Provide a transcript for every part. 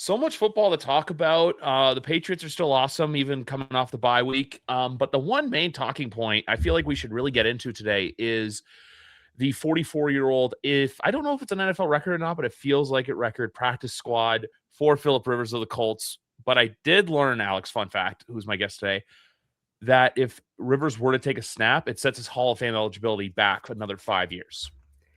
So much football to talk about. The Patriots are still awesome, even coming off the bye week. But the one main talking point I feel like we should really get into today is the 44-year-old, if I don't know if it's an NFL record or not, but it feels like it, record practice squad for Phillip Rivers of the Colts. But I did learn, Alex, fun fact, who's my guest today, that if Rivers were to take a snap, it sets his Hall of Fame eligibility back another 5 years.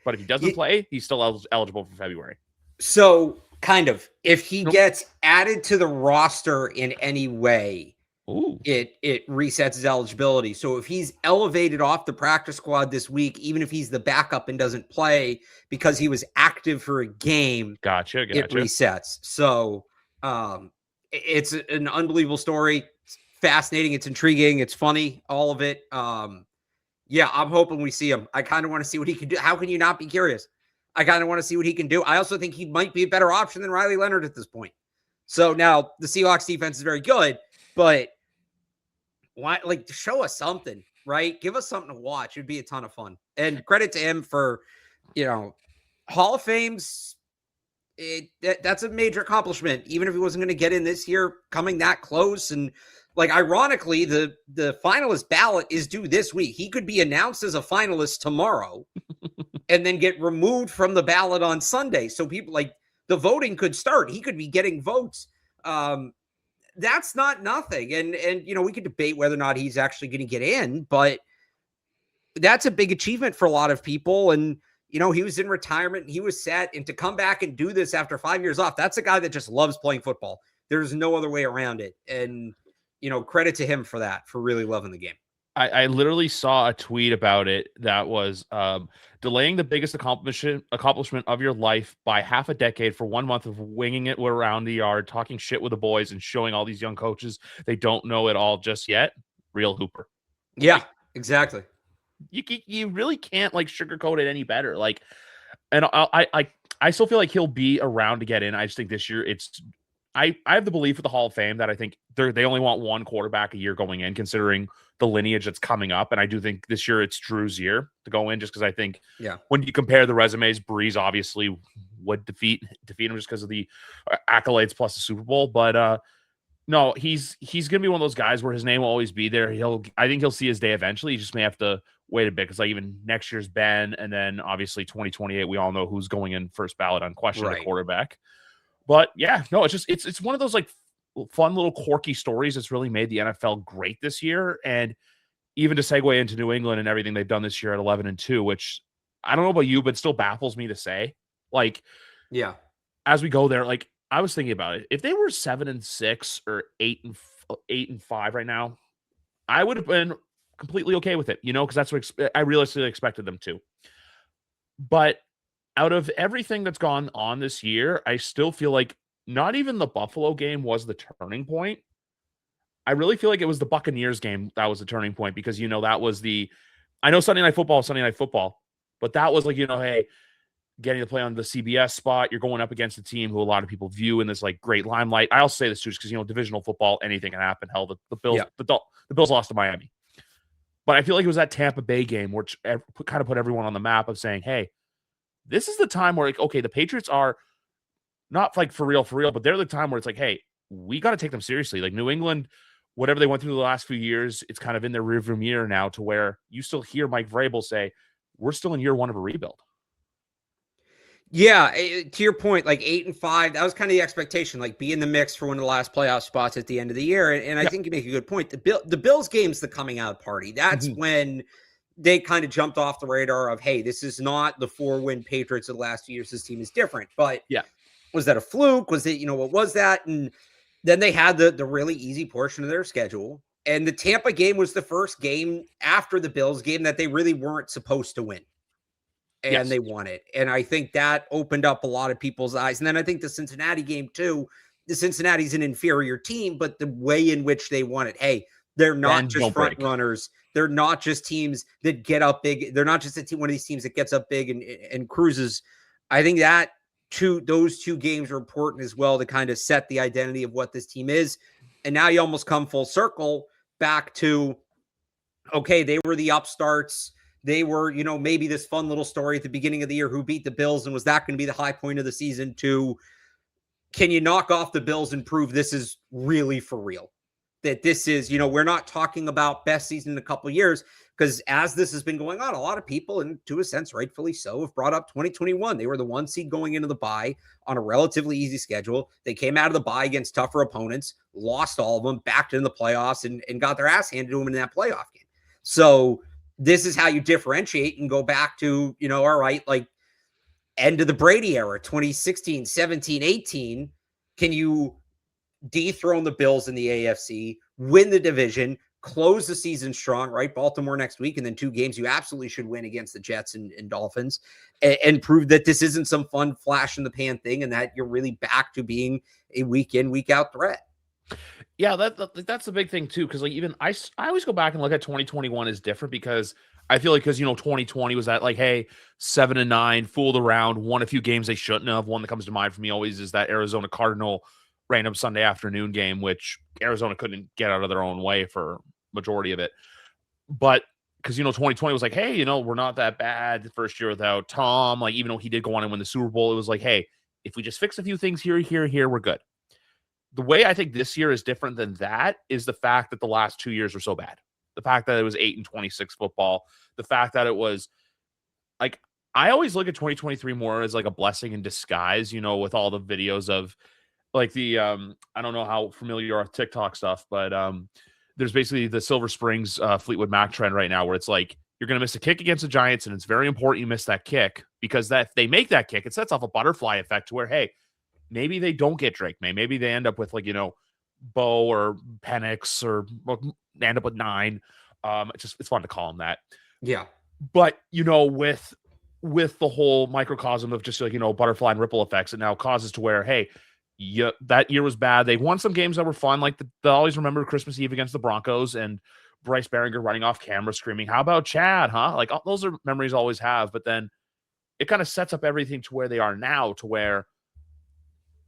But if he doesn't play, he's still eligible for February. So, kind of, if he Nope. gets added to the roster in any way, Ooh. it resets his eligibility. So if he's elevated off the practice squad this week, even if he's the backup and doesn't play because he was active for a game, Gotcha. it resets. So it's an unbelievable story. It's fascinating. It's intriguing. It's funny. All of it. Yeah, I'm hoping we see him. I kind of want to see what he can do. How can you not be curious? I kind of want to see what he can do. I also think he might be a better option than Riley Leonard at this point. So now the Seahawks defense is very good, but why, like, show us something, right? Give us something to watch. It'd be a ton of fun. And credit to him for, Hall of Fame's. That's a major accomplishment. Even if he wasn't going to get in this year, coming that close, and like ironically, the finalist ballot is due this week. He could be announced as a finalist tomorrow, and then get removed from the ballot on Sunday. So people, like, the voting could start. He could be getting votes. That's not nothing. And we could debate whether or not he's actually going to get in, but that's a big achievement for a lot of people. And, he was in retirement, he was set, and to come back and do this after 5 years off, that's a guy that just loves playing football. There's no other way around it. And, credit to him for that, for really loving the game. I literally saw a tweet about it that was delaying the biggest accomplishment of your life by half a decade for 1 month of winging it around the yard, talking shit with the boys, and showing all these young coaches they don't know it all just yet. Real Hooper. Yeah, exactly. You really can't sugarcoat it any better. And I still feel like he'll be around to get in. I just think this year I have the belief with the Hall of Fame that I think they only want one quarterback a year going in, considering the lineage that's coming up. And I do think this year it's Drew's year to go in, just because I think when you compare the resumes, Breeze obviously would defeat him just because of the accolades plus the Super Bowl. But no, he's going to be one of those guys where his name will always be there. I think he'll see his day eventually. He just may have to wait a bit, because even next year's Ben, and then obviously 2028, we all know who's going in first ballot unquestioned quarterback. But yeah, no, it's one of those fun little quirky stories that's really made the NFL great this year. And even to segue into New England and everything they've done this year at 11-2, which I don't know about you, but it still baffles me to say. As we go there, I was thinking about it. If they were 7-6 or 8-5 right now, I would have been completely okay with it, because that's what I realistically expected them to. But out of everything that's gone on this year, I still feel like not even the Buffalo game was the turning point. I really feel like it was the Buccaneers game that was the turning point, because, that was I know Sunday Night Football, but that was hey, getting to play on the CBS spot. You're going up against a team who a lot of people view in this great limelight. I also say this too, because, divisional football, anything can happen. Hell, the Bills, the Bills lost to Miami. But I feel like it was that Tampa Bay game which kind of put everyone on the map of saying, hey, this is the time where, okay, the Patriots are not for real, but they're the time where it's hey, we got to take them seriously. New England, whatever they went through the last few years, it's kind of in their rearview mirror now, to where you still hear Mike Vrabel say, we're still in year one of a rebuild. Yeah, to your point, 8-5, that was kind of the expectation, be in the mix for one of the last playoff spots at the end of the year. And I think you make a good point. The Bills game's the coming out party. That's when they kind of jumped off the radar of, hey, this is not the 4-win Patriots of the last few years. This team is different. But was that a fluke? Was it, what was that? And then they had the really easy portion of their schedule. And the Tampa game was the first game after the Bills game that they really weren't supposed to win. And they won it. And I think that opened up a lot of people's eyes. And then I think the Cincinnati game too, the Cincinnati's an inferior team, but the way in which they won it, hey, they're not just front runners. They're not just teams that get up big. They're not just one of these teams that gets up big and cruises. I think that those two games are important as well to kind of set the identity of what this team is. And now you almost come full circle back to, okay, they were the upstarts. They were, maybe this fun little story at the beginning of the year, who beat the Bills, and was that going to be the high point of the season, to can you knock off the Bills and prove this is really for real? That this is, we're not talking about best season in a couple of years, because as this has been going on, a lot of people, and to a sense, rightfully so, have brought up 2021. They were the 1 seed going into the bye on a relatively easy schedule. They came out of the bye against tougher opponents, lost all of them, backed into the playoffs, and got their ass handed to them in that playoff game. So this is how you differentiate and go back to, all right, like end of the Brady era, 2016, 17, 18. Can you dethrone the Bills in the AFC, win the division, close the season strong, right? Baltimore next week, and then 2 games you absolutely should win against the Jets and Dolphins, and prove that this isn't some fun flash in the pan thing, and that you're really back to being a week in, week out threat. Yeah, that's the big thing too, because like even I always go back and look at 2021 is different, because I feel like, because 2020 was that like, hey, 7-9, fooled around, won a few games they shouldn't have. One that comes to mind for me always is that Arizona Cardinal random Sunday afternoon game, which Arizona couldn't get out of their own way for majority of it. But because 2020 was like, hey, we're not that bad the first year without Tom. Like, even though he did go on and win the Super Bowl, it was like, hey, if we just fix a few things here, we're good. The way I think this year is different than that is the fact that the last 2 years were so bad. The fact that it was 8-26 football, the fact that it was like, I always look at 2023 more as like a blessing in disguise, with all the videos of like the, I don't know how familiar you are with TikTok stuff, but there's basically the Silver Springs Fleetwood Mac trend right now, where it's like, you're going to miss a kick against the Giants, and it's very important you miss that kick, because that if they make that kick, it sets off a butterfly effect to where, hey, maybe they don't get Drake May. Maybe they end up with like, Bo or Penix, or end up with 9. It's fun to call him that. Yeah. But, with the whole microcosm of just like, butterfly and ripple effects, it now causes to where, hey, that year was bad. They won some games that were fun. Like they always remember Christmas Eve against the Broncos and Bryce Behringer running off camera screaming, "How about Chad?" Huh? Like those are memories I always have. But then it kind of sets up everything to where they are now, to where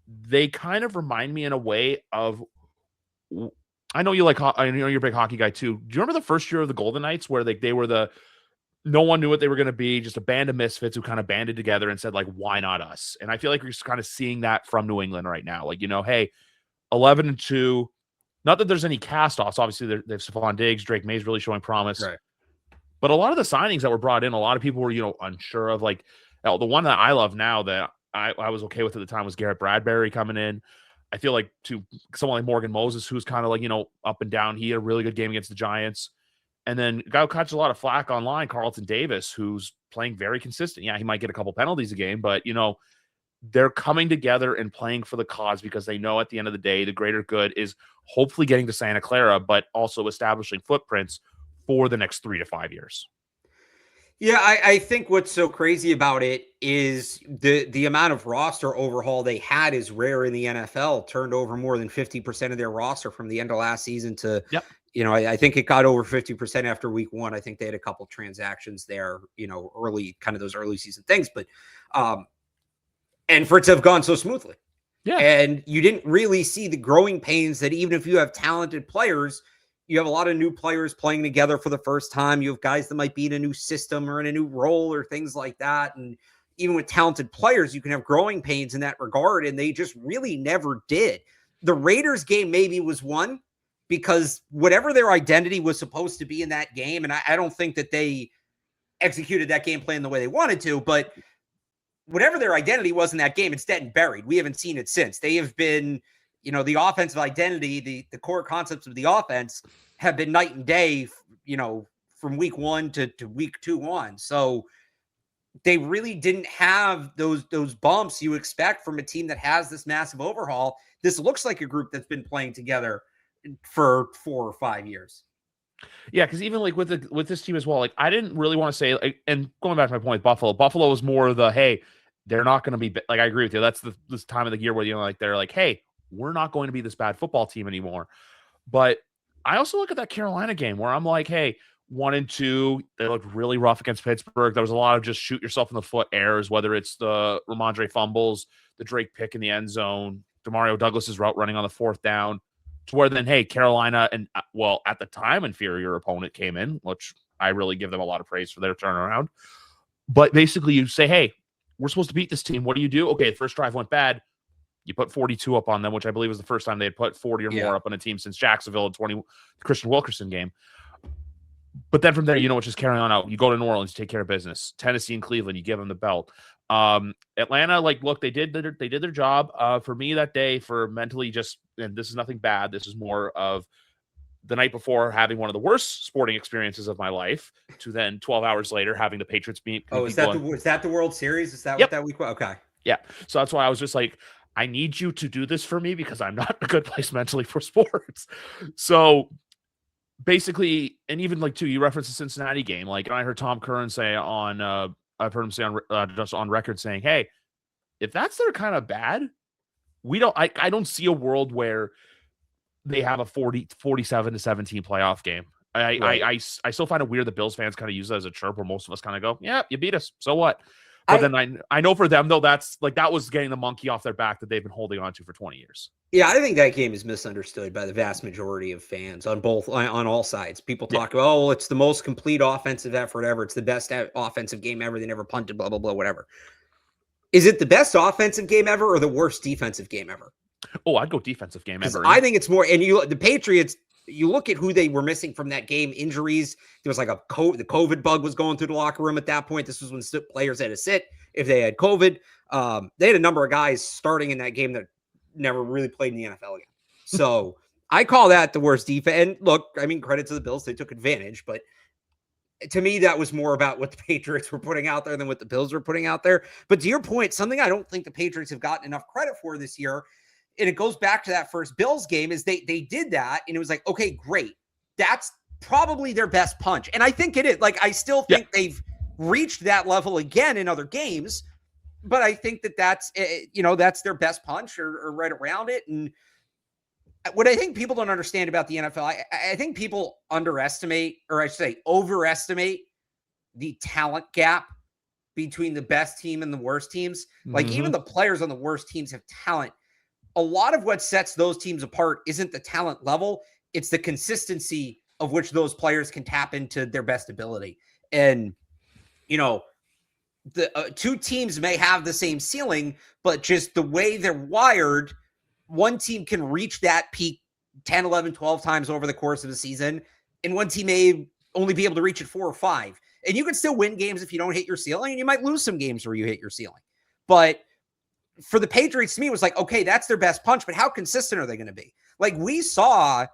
they kind of remind me in a way of, I know you're a big hockey guy too. Do you remember the first year of the Golden Knights, where they were no one knew what they were going to be, just a band of misfits who kind of banded together and said, like, why not us? And I feel like we're just kind of seeing that from New England right now. Like, hey, 11-2, not that there's any cast-offs. Obviously, they have Stephon Diggs, Drake May's really showing promise. Right. But a lot of the signings that were brought in, a lot of people were, unsure of. Like, the one that I love now that I was okay with at the time was Garrett Bradbury coming in. I feel like to someone like Morgan Moses, who's kind of like, up and down. He had a really good game against the Giants. And then a guy who catches a lot of flack online, Carlton Davis, who's playing very consistent. Yeah, he might get a couple penalties a game, but, they're coming together and playing for the cause, because they know at the end of the day, the greater good is hopefully getting to Santa Clara, but also establishing footprints for the next 3 to 5 years. Yeah, I think what's so crazy about it is the amount of roster overhaul they had is rare in the NFL. Turned over more than 50% of their roster from the end of last season to, yep. I think it got over 50% after week 1. I think they had a couple transactions there, early, kind of those early season things, but, and for it to have gone so smoothly. Yeah. And you didn't really see the growing pains that even if you have talented players, you have a lot of new players playing together for the first time. You have guys that might be in a new system or in a new role or things like that. And even with talented players, you can have growing pains in that regard. And they just really never did. The Raiders game maybe was one, because whatever their identity was supposed to be in that game, and I don't think that they executed that game plan the way they wanted to, but whatever their identity was in that game, it's dead and buried. We haven't seen it since. They have been, the offensive identity, the core concepts of the offense have been night and day, from week 1 to week 2 on. So they really didn't have those bumps you expect from a team that has this massive overhaul. This looks like a group that's been playing together for 4 or 5 years. Yeah, because even like with this team as well, like I didn't really want to say, like, and going back to my point, Buffalo was more the, hey, they're not going to be, like, I agree with you. That's this time of the year where, they're like, hey, we're not going to be this bad football team anymore. But I also look at that Carolina game where I'm like, hey, 1-2, they looked really rough against Pittsburgh. There was a lot of just shoot yourself in the foot errors, whether it's the Ramondre fumbles, the Drake pick in the end zone, Demario Douglas's route running on the 4th down, to where then, hey, Carolina and, well, at the time, inferior opponent came in, which I really give them a lot of praise for their turnaround. But basically you say, hey, we're supposed to beat this team. What do? Okay, the first drive went bad. You put 42 up on them, which I believe was the first time they had put 40 or more up on a team since Jacksonville in 20 Christian Wilkerson game. But then from there, it's just carrying on out. You go to New Orleans, you take care of business. Tennessee and Cleveland, you give them the belt. Atlanta, look, they did their job. For me that day, for mentally and this is nothing bad. This is more of the night before having one of the worst sporting experiences of my life to then 12 hours later having the Patriots beat. Oh, is that the World Series? Is that what that week was? Okay. Yeah. So that's why I was just like, I need you to do this for me because I'm not in a good place mentally for sports. So basically, and even too, you referenced the Cincinnati game. I heard Tom Curran say I've heard him say just on record saying, hey, if that's their kind of bad, I don't see a world where they have a 47-17 playoff game. I still find it weird that Bills fans kind of use that as a chirp where most of us kind of go, yeah, you beat us. So what? But then I know for them, though, that's that was getting the monkey off their back that they've been holding on to for 20 years. Yeah, I think that game is misunderstood by the vast majority of fans on all sides. People talk about, oh, it's the most complete offensive effort ever. It's the best offensive game ever. They never punted, blah, blah, blah, whatever. Is it the best offensive game ever or the worst defensive game ever? Oh, I'd go defensive game ever. I think it's more, and the Patriots, you look at who they were missing from that game, injuries. There was the COVID bug was going through the locker room at that point. This was when players had to sit if they had COVID. They had a number of guys starting in that game that never really played in the NFL again. So I call that the worst defense. And look, I mean, credit to the Bills. They took advantage, but to me, that was more about what the Patriots were putting out there than what the Bills were putting out there. But to your point, something I don't think the Patriots have gotten enough credit for this year, and it goes back to that first Bills game, is they did that, and it was like, okay, great. That's probably their best punch. And I think it is. I still think they've reached that level again in other games, but I think that's their best punch or right around it. And what I think people don't understand about the NFL, I think people underestimate, or I should say overestimate, the talent gap between the best team and the worst teams. Even the players on the worst teams have talent. A lot of what sets those teams apart isn't the talent level. It's the consistency of which those players can tap into their best ability. And, the two teams may have the same ceiling, but just the way they're wired, one team can reach that peak 10, 11, 12 times over the course of the season, and one team may only be able to reach it 4 or 5. And you can still win games if you don't hit your ceiling, and you might lose some games where you hit your ceiling. But for the Patriots, to me, it was okay, that's their best punch, but how consistent are they going to be? We saw,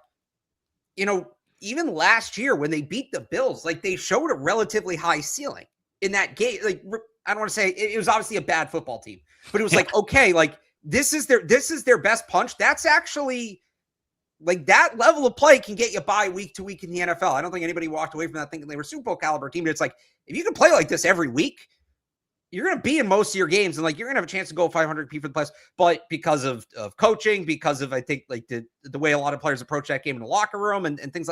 even last year when they beat the Bills, they showed a relatively high ceiling in that game. I don't want to say it was obviously a bad football team, but it was okay, this is their best punch. That's actually that level of play can get you by week to week in the NFL. I don't think anybody walked away from that thinking they were Super Bowl caliber team. But it's if you can play like this every week, you're going to be in most of your games, and you're going to have a chance to go 500 people for the playoffs. But because of coaching, because of, I think, the way a lot of players approach that game in the locker room and things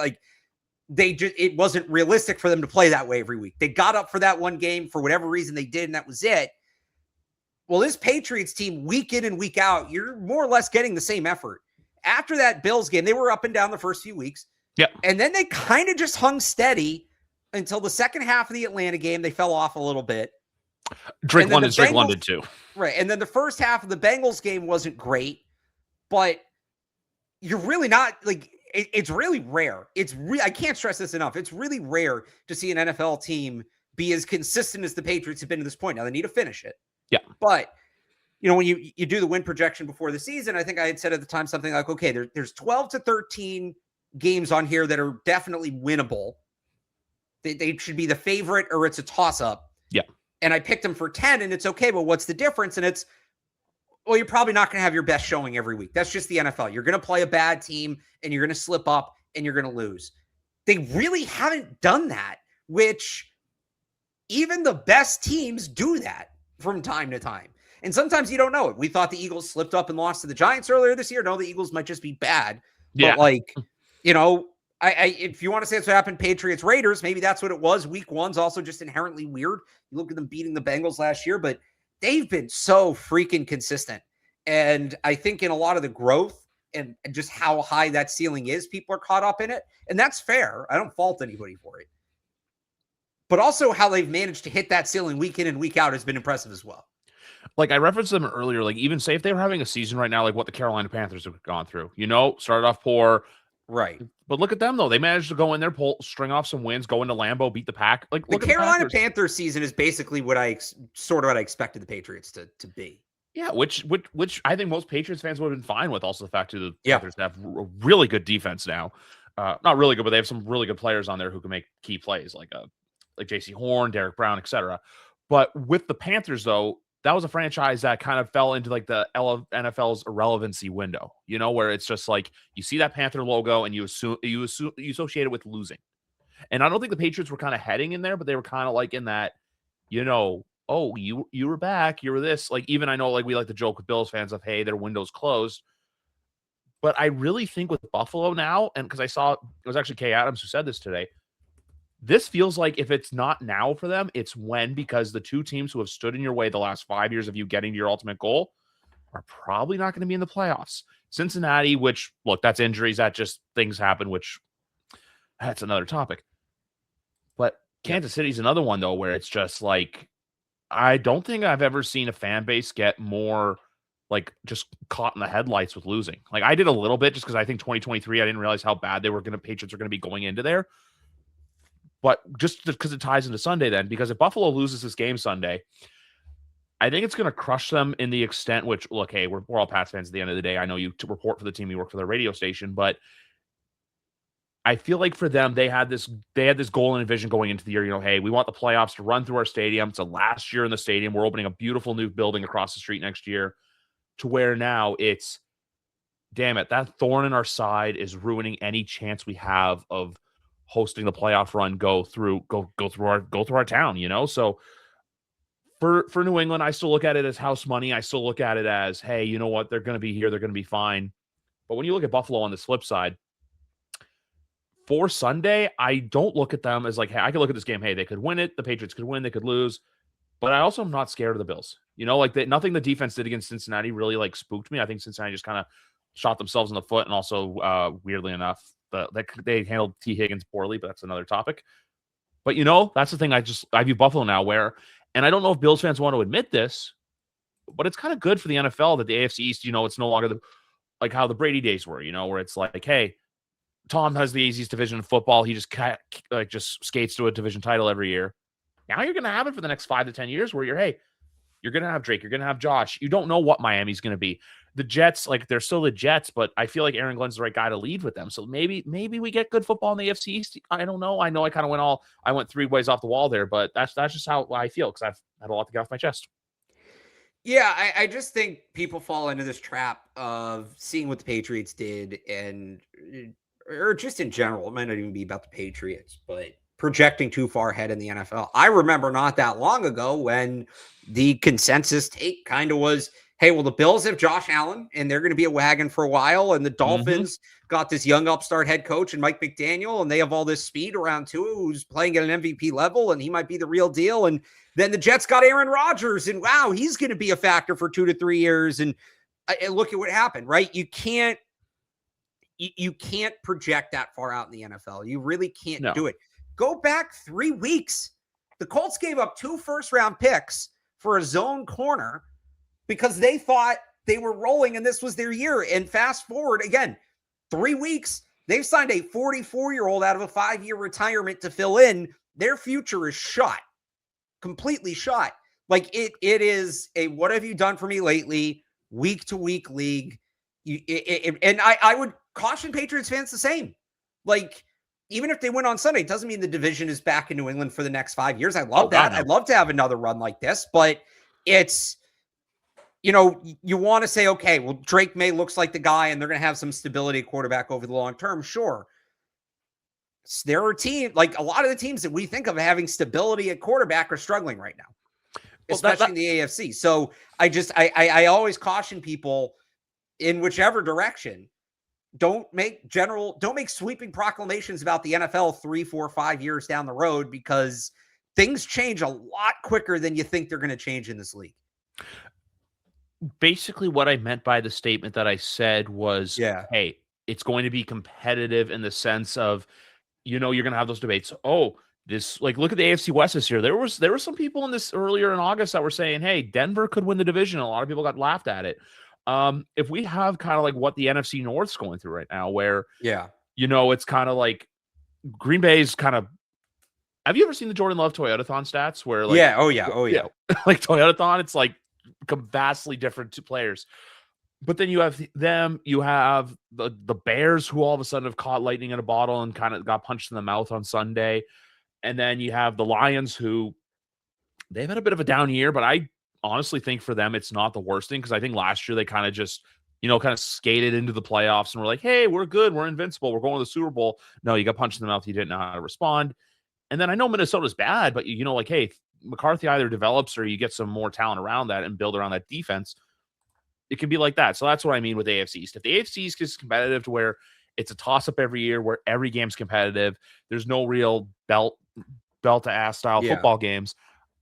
it wasn't realistic for them to play that way every week. They got up for that one game for whatever reason they did, and that was it. Well, this Patriots team, week in and week out, you're more or less getting the same effort. After that Bills game, they were up and down the first few weeks. Yeah. And then they kind of just hung steady until the second half of the Atlanta game. They fell off a little bit. Drake London too. Right. And then the first half of the Bengals game wasn't great, but you're really not it's really rare. I can't stress this enough. It's really rare to see an NFL team be as consistent as the Patriots have been to this point. Now they need to finish it. Yeah. But when you do the win projection before the season, I think I had said at the time something okay, there's 12 to 13 games on here that are definitely winnable. They should be the favorite or it's a toss-up. Yeah. And I picked them for 10, and it's okay, but what's the difference? And it's, well, you're probably not going to have your best showing every week. That's just the NFL. You're going to play a bad team, and you're going to slip up, and you're going to lose. They really haven't done that, which even the best teams do that from time to time. And sometimes you don't know it. We thought the Eagles slipped up and lost to the Giants earlier this year. No, the Eagles might just be bad. Yeah. But if you want to say it's what happened, Patriots, Raiders, maybe that's what it was. Week one's also just inherently weird. You look at them beating the Bengals last year, but they've been so freaking consistent. And I think in a lot of the growth and just how high that ceiling is, people are caught up in it. And that's fair. I don't fault anybody for it. But also how they've managed to hit that ceiling week in and week out has been impressive as well. Like I referenced them earlier, like even say if they were having a season right now, like what the Carolina Panthers have gone through, started off poor, Right. but look at them though. They managed to go in there, string off some wins, go into Lambeau, beat the Pack. Like The look at the Carolina Packers. Panthers season is basically what I expected the Patriots to be. Yeah, which I think most Patriots fans would have been fine with. Also, the fact that the Yeah. Panthers have a really good defense now. Not really good, but they have some really good players on there who can make key plays, like J.C. Horn, Derek Brown, etc. But with the Panthers, though, that was a franchise that kind of fell into like the NFL's irrelevancy window. Where it's just like you see that Panther logo and you associate it with losing. And I don't think the Patriots were kind of heading in there, but they were kind of like in that, oh, you were back, you were this. Like, even I know, like, we like to joke with Bills fans of, hey, their window's closed. But I really think with Buffalo now, and because I saw it was actually Kay Adams who said this today, this feels like if it's not now for them, it's when, because the two teams who have stood in your way the last 5 years of you getting to your ultimate goal are probably not going to be in the playoffs. Cincinnati, which, look, that's injuries, that just things happen, which that's another topic. But Kansas City's another one, though, where it's just like, I don't think I've ever seen a fan base get more like just caught in the headlights with losing. Like I did a little bit just because I think 2023, I didn't realize how bad Patriots are going to be going into there. But just because it ties into Sunday then, because if Buffalo loses this game Sunday, I think it's going to crush them in the extent which, look, hey, we're all Pats fans at the end of the day. I know you to report for the team, you work for the radio station, but I feel like for them, they had this goal and vision going into the year. Hey, we want the playoffs to run through our stadium. It's the last year in the stadium. We're opening a beautiful new building across the street next year. To where now it's, damn it, that thorn in our side is ruining any chance we have of hosting the playoff run. Go through our town. So for New England, I still look at it as house money. I still look at it as, hey, you know what? They're going to be here. They're going to be fine. But when you look at Buffalo on this flip side, for Sunday, I don't look at them as like, hey, I can look at this game. Hey, they could win it. The Patriots could win. They could lose. But I also am not scared of the Bills. Nothing the defense did against Cincinnati really like spooked me. I think Cincinnati just kind of shot themselves in the foot. And also, weirdly enough, they handled T. Higgins poorly, but that's another topic. But, that's the thing I view Buffalo now where, and I don't know if Bills fans want to admit this, but it's kind of good for the NFL that the AFC East, it's no longer like how the Brady days were, where it's like, hey, Tom has the easiest division in football. He just skates to a division title every year. Now you're going to have it for the next 5 to 10 years where you're going to have Drake. You're going to have Josh. You don't know what Miami's going to be. The Jets, like they're still the Jets, but I feel like Aaron Glenn's the right guy to lead with them. So maybe we get good football in the AFC East. I don't know. I know I kind of I went 3 ways off the wall there, but that's just how I feel because I've had a lot to get off my chest. Yeah, I just think people fall into this trap of seeing what the Patriots did or just in general, it might not even be about the Patriots, but projecting too far ahead in the NFL. I remember not that long ago when the consensus take kind of was, hey, well, the Bills have Josh Allen and they're going to be a wagon for a while. And the Dolphins got this young upstart head coach and Mike McDaniel, and they have all this speed around Tua who's playing at an MVP level and he might be the real deal. And then the Jets got Aaron Rodgers and wow, he's going to be a factor for 2 to 3 years. And look at what happened, right? You can't project that far out in the NFL. You really can't do it. Go back 3 weeks. The Colts gave up 2 first-round picks for a zone corner because they thought they were rolling and this was their year. And fast forward, again, 3 weeks, they've signed a 44-year-old out of a 5-year retirement to fill in. Their future is shot, completely shot. Like it is a what have you done for me lately, week-to-week league. And I would caution Patriots fans the same. Like, even if they win on Sunday, it doesn't mean the division is back in New England for the next 5 years. I love that. I'd love to have another run like this, but it's, you want to say, okay, well, Drake May looks like the guy and they're going to have some stability at quarterback over the long term. Sure. There are teams, like a lot of the teams that we think of having stability at quarterback are struggling right now, especially in the AFC. So I always caution people in whichever direction. Don't make sweeping proclamations about the NFL 3, 4, 5 years down the road because things change a lot quicker than you think they're going to change in this league. Basically, what I meant by the statement that I said was, hey, it's going to be competitive in the sense of, you're going to have those debates. Oh, this, like, look at the AFC West this year. There were some people in this earlier in August that were saying, hey, Denver could win the division. A lot of people got laughed at it. If we have kind of like what the NFC North's going through right now, where, Yeah. it's kind of like Green Bay's kind of, have you ever seen the Jordan Love Toyotathon stats where, like, Yeah. Oh, yeah. Oh, yeah. like Toyotathon, it's like vastly different two players. But then you have them, you have the Bears, who all of a sudden have caught lightning in a bottle and kind of got punched in the mouth on Sunday. And then you have the Lions, who they've had a bit of a down year, but I honestly think for them it's not the worst thing, because I think last year they kind of just, kind of skated into the playoffs and were like, hey, we're good, we're invincible, we're going to the Super Bowl. No, you got punched in the mouth, you didn't know how to respond. And then I know Minnesota's bad, but like, hey, McCarthy either develops or you get some more talent around that and build around that defense. It can be like that. So that's what I mean with AFC East. If the AFC East is competitive to where it's a toss-up every year, where every game's competitive, there's no real belt to ass style football games,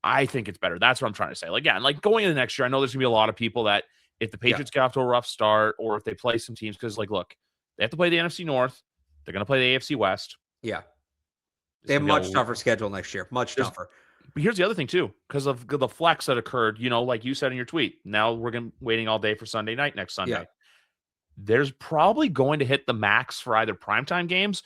I think it's better. That's what I'm trying to say. Like, yeah, and like going into next year, I know there's gonna be a lot of people that if the Patriots get off to a rough start, or if they play some teams, because, like, look, they have to play the NFC North, they're gonna play the AFC West. Yeah. They have a much tougher schedule next year. Much tougher. But here's the other thing too, because of the flex that occurred, like you said in your tweet. Now we're waiting all day for Sunday night next Sunday. Yeah. There's probably going to hit the max for either primetime games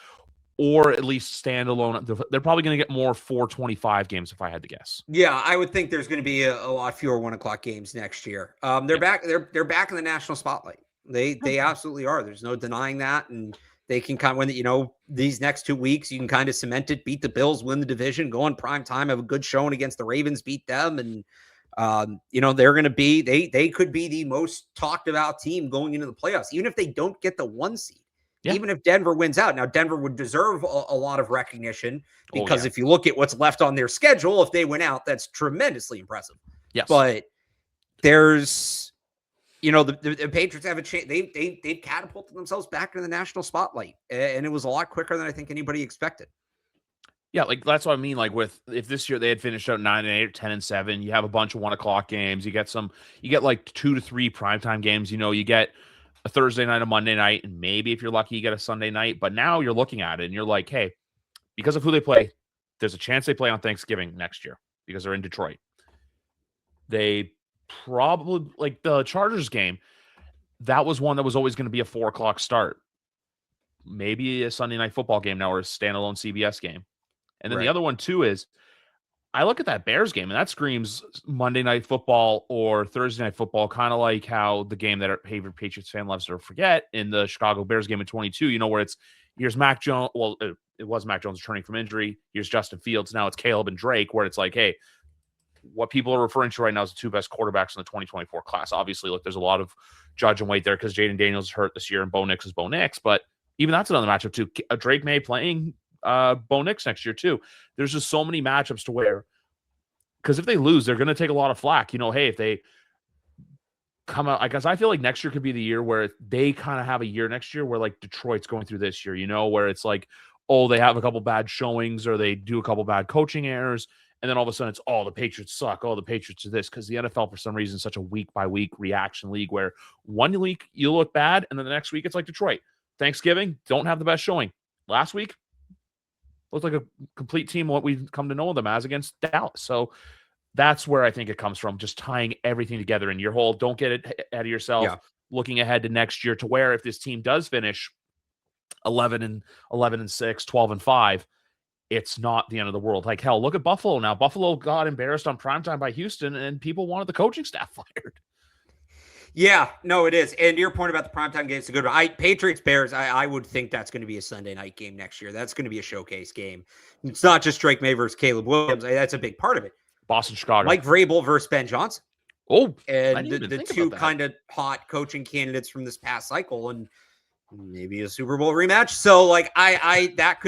or at least standalone. They're probably going to get more 425 games, if I had to guess. Yeah, I would think there's going to be a lot fewer 1:00 games next year. They're back. They're back in the national spotlight. They absolutely are. There's no denying that, and they can kind of win. These next 2 weeks, you can kind of cement it, beat the Bills, win the division, go on prime time, have a good showing against the Ravens, beat them, and they're going to be. They could be the most talked about team going into the playoffs, even if they don't get the 1 seed. Yeah. Even if Denver wins out. Now, Denver would deserve a lot of recognition, because if you look at what's left on their schedule, if they win out, that's tremendously impressive. Yes. But there's, the Patriots have a chance. They've catapulted themselves back into the national spotlight, and it was a lot quicker than I think anybody expected. Yeah, like that's what I mean. Like, if this year they had finished out 9-8 or 10-7, you have a bunch of 1:00 games. You get like 2 to 3 primetime games. You get a Thursday night, a Monday night, and maybe if you're lucky, you get a Sunday night. But now you're looking at it and you're like, hey, because of who they play, there's a chance they play on Thanksgiving next year because they're in Detroit. They probably, like the Chargers game, that was one that was always going to be a 4:00 start. Maybe a Sunday night football game now, or a standalone CBS game. And then the other one too is, I look at that Bears game and that screams Monday Night Football or Thursday Night Football, kind of like how the game that our favorite Patriots fan loves to forget in the Chicago Bears game in 22, where it's, here's Mac Jones. Well, it was Mac Jones returning from injury. Here's Justin Fields. Now it's Caleb and Drake, where it's like, hey, what people are referring to right now is the 2 best quarterbacks in the 2024 class. Obviously, look, there's a lot of judge and wait there because Jaden Daniels is hurt this year and Bo Nix is Bo Nix. But even that's another matchup too. Drake May playing Bo Nix next year too. There's just so many matchups to where, because if they lose, they're going to take a lot of flack. Hey, if they come out, because I feel like next year could be the year where they kind of have a year next year where like Detroit's going through this year, where it's like, oh, they have a couple bad showings or they do a couple bad coaching errors. And then all of a sudden it's, oh, the Patriots suck. Oh, the Patriots are this, because the NFL for some reason is such a week by week reaction league where 1 week you look bad and then the next week it's like Detroit. Thanksgiving, don't have the best showing. Last week, looked like a complete team, what we've come to know them as, against Dallas. So that's where I think it comes from, just tying everything together in your whole, don't get it out of yourself, looking ahead to next year, to where if this team does finish 11-6, 12-5, it's not the end of the world. Like, hell, look at Buffalo now. Buffalo got embarrassed on primetime by Houston, and people wanted the coaching staff fired. Yeah, no, it is. And your point about the primetime game is a good one. Patriots Bears, I would think that's going to be a Sunday night game next year. That's going to be a showcase game. It's not just Drake May versus Caleb Williams. That's a big part of it. Boston, Chicago. Mike Vrabel versus Ben Johnson. Oh, and the two kind of hot coaching candidates from this past cycle, and maybe a Super Bowl rematch. So, like, that's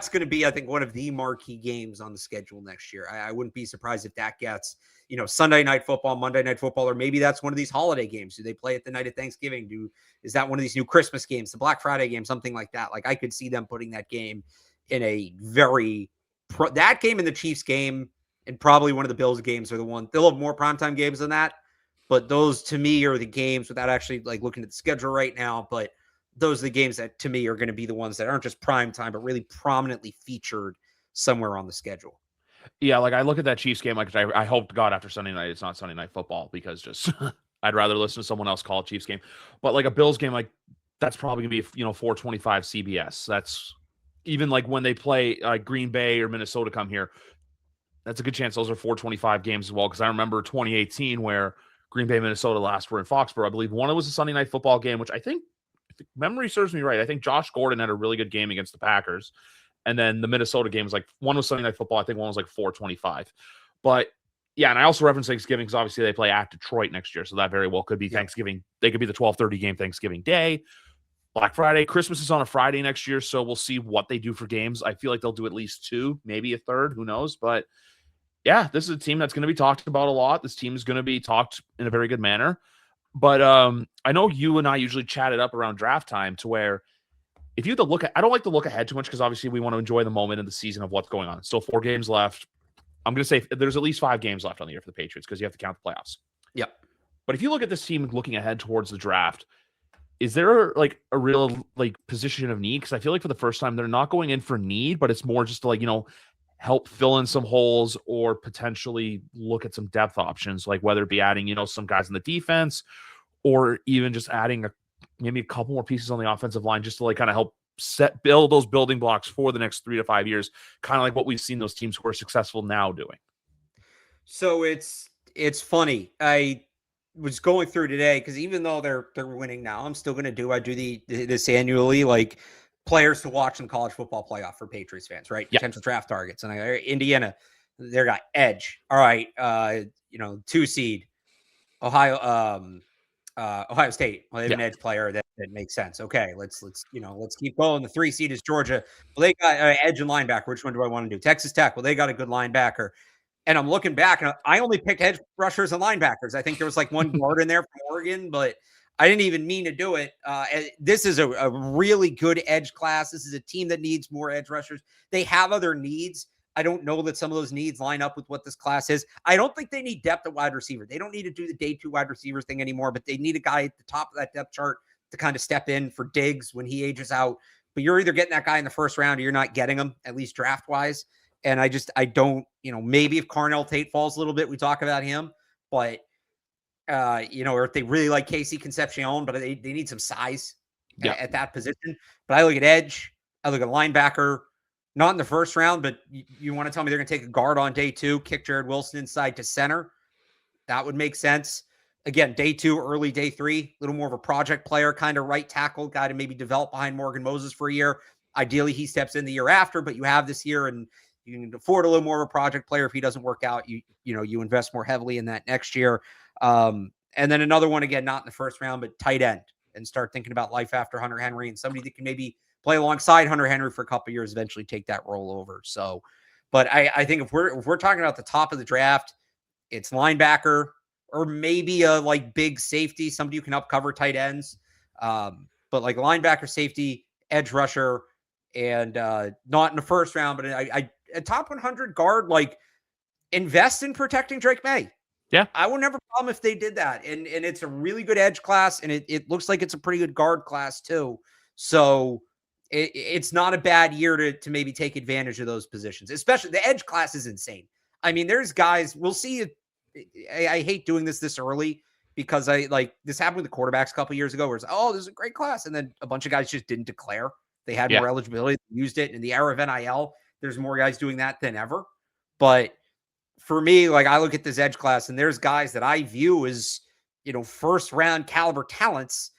going to be, I think, one of the marquee games on the schedule next year. I wouldn't be surprised if that gets, Sunday night football, Monday night football, or maybe that's one of these holiday games. Do they play it the night of Thanksgiving? Is that one of these new Christmas games, the Black Friday game, something like that? Like, I could see them putting that game in a that game and the Chiefs game and probably one of the Bills games are the one. They'll have more primetime games than that, but those to me are the games, without actually like looking at the schedule right now, but those are the games that to me are going to be the ones that aren't just prime time, but really prominently featured somewhere on the schedule. Yeah, like I look at that Chiefs game, like I hope to God after Sunday night it's not Sunday Night Football because just I'd rather listen to someone else call a Chiefs game. But like a Bills game, like that's probably gonna be 425 CBS. That's even like when they play Green Bay or Minnesota come here. That's a good chance those are 425 games as well. Because I remember 2018 where Green Bay, Minnesota last were in Foxborough. I believe one of it was a Sunday Night Football game, which I think if memory serves me right, I think Josh Gordon had a really good game against the Packers. And then the Minnesota game was like one was Sunday Night Football. I think one was like 425. But yeah, and I also reference Thanksgiving because obviously they play at Detroit next year. So that very well could be Thanksgiving. They could be the 12:30 game Thanksgiving Day. Black Friday. Christmas is on a Friday next year. So we'll see what they do for games. I feel like they'll do at least two, maybe a third. Who knows? But yeah, this is a team that's going to be talked about a lot. This team is going to be talked in a very good manner. But I know you and I usually chat it up around draft time to where if you have to look at, I don't like to look ahead too much because obviously we want to enjoy the moment in the season of what's going on. Still 4 games left. I'm going to say there's at least 5 games left on the year for the Patriots because you have to count the playoffs. Yep. But if you look at this team looking ahead towards the draft, is there like a real like position of need? Because I feel like for the first time they're not going in for need, but it's more just to like, help fill in some holes or potentially look at some depth options, like whether it be adding, some guys in the defense or even just adding maybe a couple more pieces on the offensive line just to like kind of help build those building blocks for the next 3 to 5 years, kind of like what we've seen those teams who are successful now doing. So it's funny. I was going through today because even though they're winning now, I'm still going to do this annually, like players to watch in college football playoff for Patriots fans, right? Yep. Potential draft targets. And Indiana, they got edge. All right. 2 seed Ohio State. Well, they have an edge player that makes sense. Okay. Let's keep going. The 3 seed is Georgia. Well, they got edge and linebacker. Which one do I want to do? Texas Tech. Well, they got a good linebacker. And I'm looking back and I only picked edge rushers and linebackers. I think there was like one guard in there from Oregon, but I didn't even mean to do it. This is a really good edge class. This is a team that needs more edge rushers. They have other needs. I don't know that some of those needs line up with what this class is. I don't think they need depth at wide receiver. They don't need to do the day 2 wide receivers thing anymore, but they need a guy at the top of that depth chart to kind of step in for Diggs when he ages out. But you're either getting that guy in the first round or you're not getting him, at least draft wise. And I don't, maybe if Carnell Tate falls a little bit, we talk about him, but or if they really like Casey Concepcion, but they need some size at that position. But I look at edge, I look at linebacker, not in the first round, but you want to tell me they're going to take a guard on day 2, kick Jared Wilson inside to center. That would make sense. Again, day 2, early day 3, a little more of a project player, kind of right tackle guy to maybe develop behind Morgan Moses for a year. Ideally, he steps in the year after, but you have this year and you can afford a little more of a project player. If he doesn't work out, you invest more heavily in that next year. And then another one, again, not in the first round, but tight end, and start thinking about life after Hunter Henry and somebody that can maybe play alongside Hunter Henry for a couple of years, eventually take that role over. So, but I think if we're talking about the top of the draft, it's linebacker or maybe a like big safety, somebody who can help cover tight ends. But like linebacker, safety, edge rusher, and not in the first round, but a top 100 guard, like invest in protecting Drake May. Yeah. I would never problem if they did that. And it's a really good edge class, and it looks like it's a pretty good guard class too. So it's not a bad year to maybe take advantage of those positions, especially the edge class is insane. I mean, there's guys, we'll see. I hate doing this early because this happened with the quarterbacks a couple years ago where it's, this is a great class. And then a bunch of guys just didn't declare. They had more eligibility, used it. In the era of NIL, there's more guys doing that than ever. But for me, like I look at this edge class and there's guys that I view as, first round caliber talents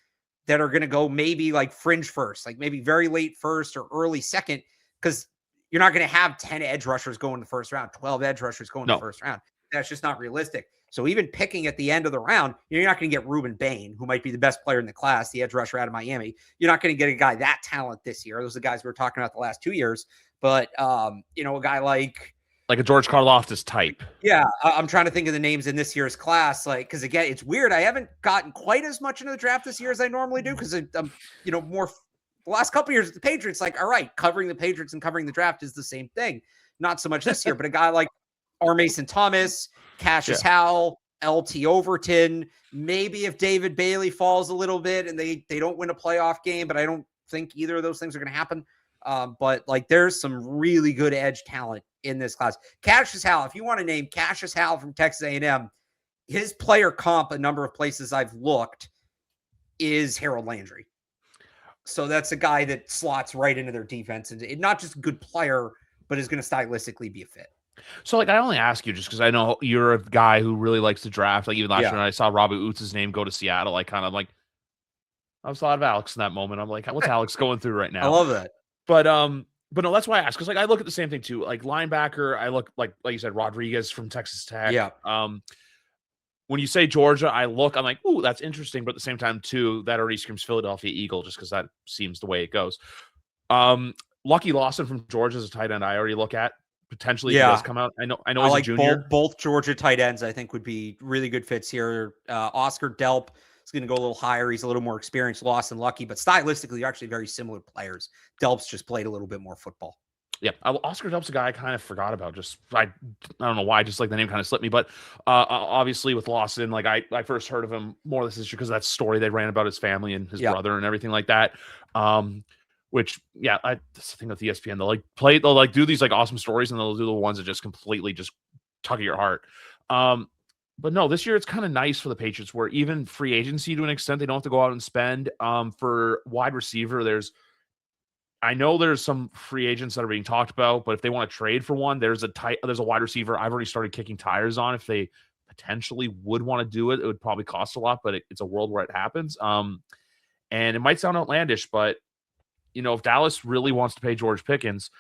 that are going to go maybe like fringe first, like maybe very late first or early second, because you're not going to have 10 edge rushers go in the first round, 12 edge rushers go in the first round. That's just not realistic. So even picking at the end of the round, you're not going to get Ruben Bain, who might be the best player in the class, the edge rusher out of Miami. You're not going to get a guy that talent this year. Those are the guys we were talking about the last 2 years. But, a guy like a George Karlaftis type. Yeah. I'm trying to think of the names in this year's class. Because again, it's weird. I haven't gotten quite as much into the draft this year as I normally do. Because I'm, more the last couple of years, the Patriots, all right, covering the Patriots and covering the draft is the same thing. Not so much this year, but a guy like R. Mason Thomas, Cassius Howell, LT Overton, maybe if David Bailey falls a little bit and they don't win a playoff game, but I don't think either of those things are going to happen. But like, there's some really good edge talent in this class. Cassius Howell, if you want to name Cassius Howell from Texas A&M, his player comp, a number of places I've looked, is Harold Landry. So that's a guy that slots right into their defense, and not just a good player, but is going to stylistically be a fit. So, like, I only ask you just because I know you're a guy who really likes to draft. Like, even last year when I saw Robbie Oots' name go to Seattle, I kind of like, I was thought of Alex in that moment. I'm like, what's Alex going through right now? I love that. But no, that's why I ask, because like I look at the same thing too. Like linebacker, I look like you said, Rodriguez from Texas Tech. Yeah. When you say Georgia, I'm like, ooh, that's interesting. But at the same time, too, that already screams Philadelphia Eagle, just because that seems the way it goes. Lucky Lawson from Georgia is a tight end I already look at. Potentially, if he does come out. I know he's like a junior. Both Georgia tight ends, I think, would be really good fits here. Oscar Delp is going to go a little higher. He's a little more experienced, Lawson, Lucky, but stylistically, they're actually very similar players. Delp's just played a little bit more football. Yeah, Oscar Delp's a guy I kind of forgot about. Just I don't know why, just like the name kind of slipped me. But obviously with Lawson, like I first heard of him more this issue because of that story they ran about his family and his brother and everything like that. Which that's the thing with ESPN. They'll like do these like awesome stories, and they'll do the ones that just completely just tug at your heart. But no, this year it's kind of nice for the Patriots where even free agency to an extent, they don't have to go out and spend. For wide receiver, I know there's some free agents that are being talked about, but if they want to trade for one, there's a wide receiver I've already started kicking tires on. If they potentially would want to do it, it would probably cost a lot, but it's a world where it happens. And it might sound outlandish, but if Dallas really wants to pay George Pickens,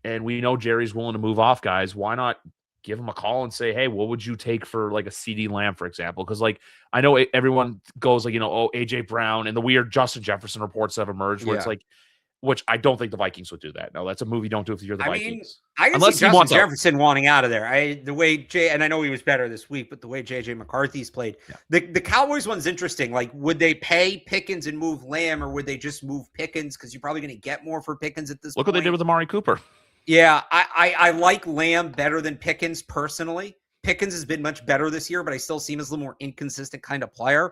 and we know Jerry's willing to move off guys, why not give him a call and say, hey, what would you take for like a CD Lamb, for example? Because like I know everyone goes like, AJ Brown and the weird Justin Jefferson reports that have emerged where it's like, which I don't think the Vikings would do that. No, that's a move you don't do if you're the Vikings. I can see Justin Jefferson wanting out of there. The way and I know he was better this week, but the way JJ McCarthy's played, the Cowboys one's interesting. Like, would they pay Pickens and move Lamb, or would they just move Pickens? Because you're probably going to get more for Pickens at this point. Look what they did with Amari Cooper. Yeah, I like Lamb better than Pickens personally. Pickens has been much better this year, but I still see him as a little more inconsistent kind of player.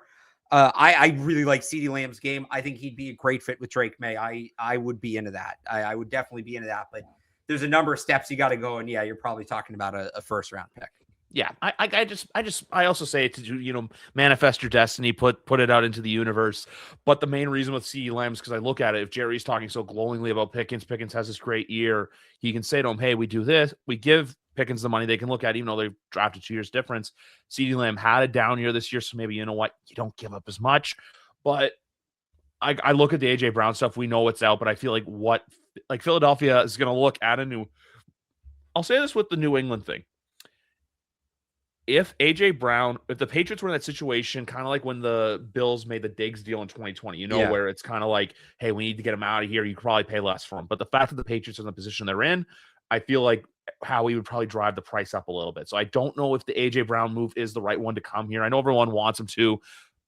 I really like CeeDee Lamb's game. I think he'd be a great fit with Drake May. I would be into that. I would definitely be into that. But there's a number of steps you got to go, and you're probably talking about a first round pick. Yeah, I also say to manifest your destiny, put it out into the universe. But the main reason with CeeDee Lamb is because I look at it. If Jerry's talking so glowingly about Pickens has this great year, he can say to him, "Hey, we do this. We give Pickens the money they can look at, even though they've drafted 2 years difference." CeeDee Lamb had a down year this year, so maybe you don't give up as much. But I look at the AJ Brown stuff. We know it's out, but I feel like Philadelphia is going to look at a new. I'll say this with the New England thing. If the Patriots were in that situation, kind of like when the Bills made the Diggs deal in 2020, where it's kind of like, hey, we need to get him out of here. You could probably pay less for him. But the fact that the Patriots are in the position they're in, I feel like Howie would probably drive the price up a little bit. So I don't know if the AJ Brown move is the right one to come here. I know everyone wants him to,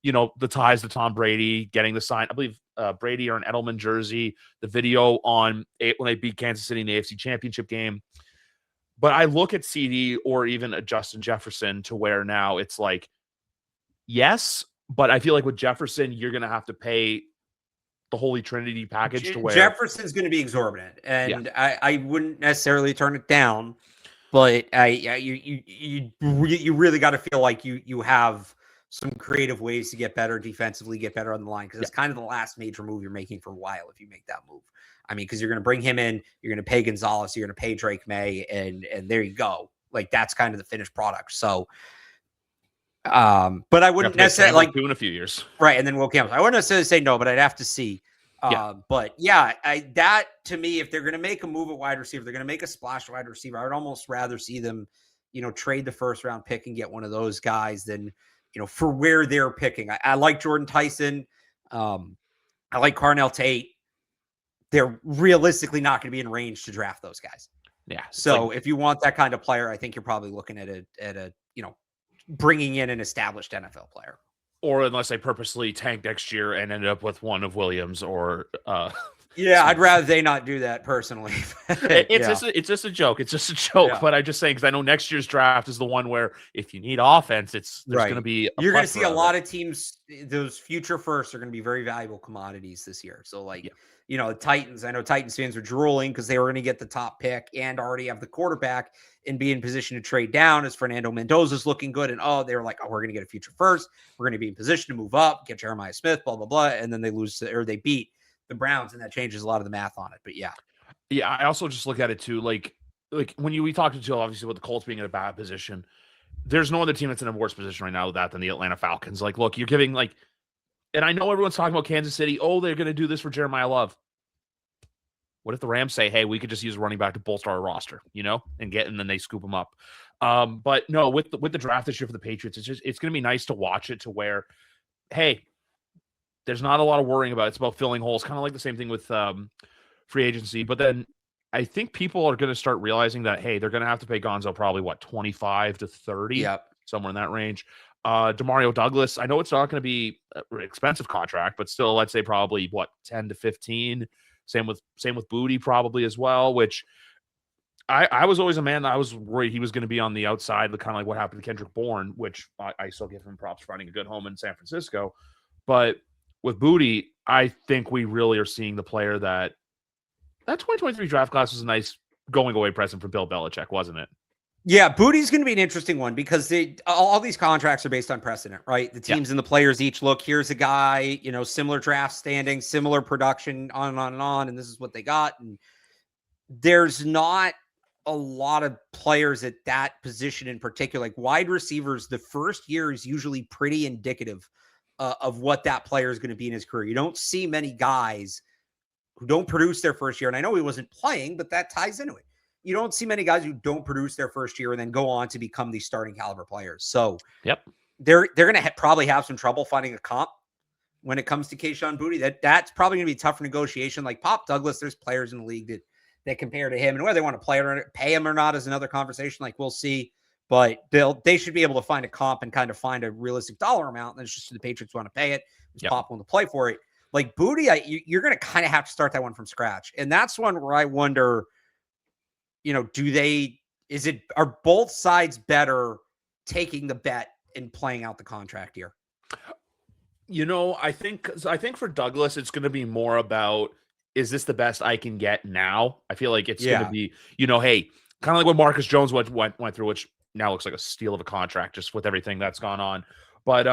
the ties to Tom Brady, getting the sign. I believe Brady or an Edelman jersey, the video on when they beat Kansas City in the AFC Championship game. But I look at CD or even a Justin Jefferson to where now it's like, yes, but I feel like with Jefferson, you're going to have to pay the Holy Trinity package to where Jefferson's going to be exorbitant, and I wouldn't necessarily turn it down, but you really got to feel like you have some creative ways to get better defensively, get better on the line, because it's kind of the last major move you're making for a while if you make that move. I mean, because you're going to bring him in, you're going to pay Gonzalez, you're going to pay Drake May, and there you go. Like, that's kind of the finished product. So, but I wouldn't necessarily do in a few years, right? And then Will Campbell. I wouldn't necessarily say no, but I'd have to see. But that to me, if they're going to make a move at wide receiver, they're going to make a splash wide receiver. I would almost rather see them, trade the first round pick and get one of those guys than, for where they're picking. I like Jordan Tyson. I like Carnell Tate. They're realistically not going to be in range to draft those guys. Yeah. So if you want that kind of player, I think you're probably looking at a bringing in an established NFL player. Or unless they purposely tank next year and ended up with one of Williams or Yeah, I'd rather they not do that personally. It's just a joke. It's just a joke. Yeah. But I'm just saying, because I know next year's draft is the one where if you need offense, there's going to be you're going to see a lot of teams. Those future firsts are going to be very valuable commodities this year. So like, the Titans, I know Titans fans are drooling because they were going to get the top pick and already have the quarterback and be in position to trade down as Fernando Mendoza's looking good. And they were like, we're going to get a future first. We're going to be in position to move up, get Jeremiah Smith, blah, blah, blah. And then they they beat the Browns, and that changes a lot of the math on it. But yeah. I also just look at it too, like when we talked to obviously with the Colts being in a bad position, there's no other team that's in a worse position right now than the Atlanta Falcons. Like, look, you're giving and I know everyone's talking about Kansas City. Oh, they're going to do this for Jeremiah Love. What if the Rams say, hey, we could just use a running back to bolster our roster, and then they scoop them up. But no, with the draft this year for the Patriots, it's going to be nice to watch it to where, hey, there's not a lot of worrying about it. It's about filling holes, kind of like the same thing with free agency. But then I think people are going to start realizing that, hey, they're going to have to pay Gonzo probably 25 to 30, somewhere in that range. Demario Douglas, I know it's not going to be an expensive contract, but still, let's say probably 10 to 15. Same with Booty probably as well, which I was always a man that I was worried he was going to be on the outside, kind of like what happened to Kendrick Bourne, which I still give him props for finding a good home in San Francisco. But with Booty, I think we really are seeing the player that 2023 draft class was a nice going away present for Bill Belichick, wasn't it? Yeah, Booty's going to be an interesting one because all these contracts are based on precedent, right? The teams and the players each look, here's a guy, similar draft standing, similar production, on and on and on, and this is what they got. And there's not a lot of players at that position in particular. Like wide receivers, the first year is usually pretty indicative of what that player is going to be in his career. You don't see many guys who don't produce their first year. And I know he wasn't playing, but that ties into it. You don't see many guys who don't produce their first year and then go on to become these starting caliber players. So they're going to probably have some trouble finding a comp when it comes to Kayshon Boutte. That's probably going to be tough for negotiation. Like Pop Douglas, there's players in the league that compare to him, and whether they want to pay him or not is another conversation. Like we'll see, but they should be able to find a comp and kind of find a realistic dollar amount. And it's just the Patriots want to pay it. Pop willing to play for it. Like Boutte, you're going to kind of have to start that one from scratch. And that's one where I wonder, are both sides better taking the bet and playing out the contract here? I think for Douglas, it's going to be more about, is this the best I can get now? I feel like it's going to be, hey, kind of like what Marcus Jones went through, which now looks like a steal of a contract just with everything that's gone on. But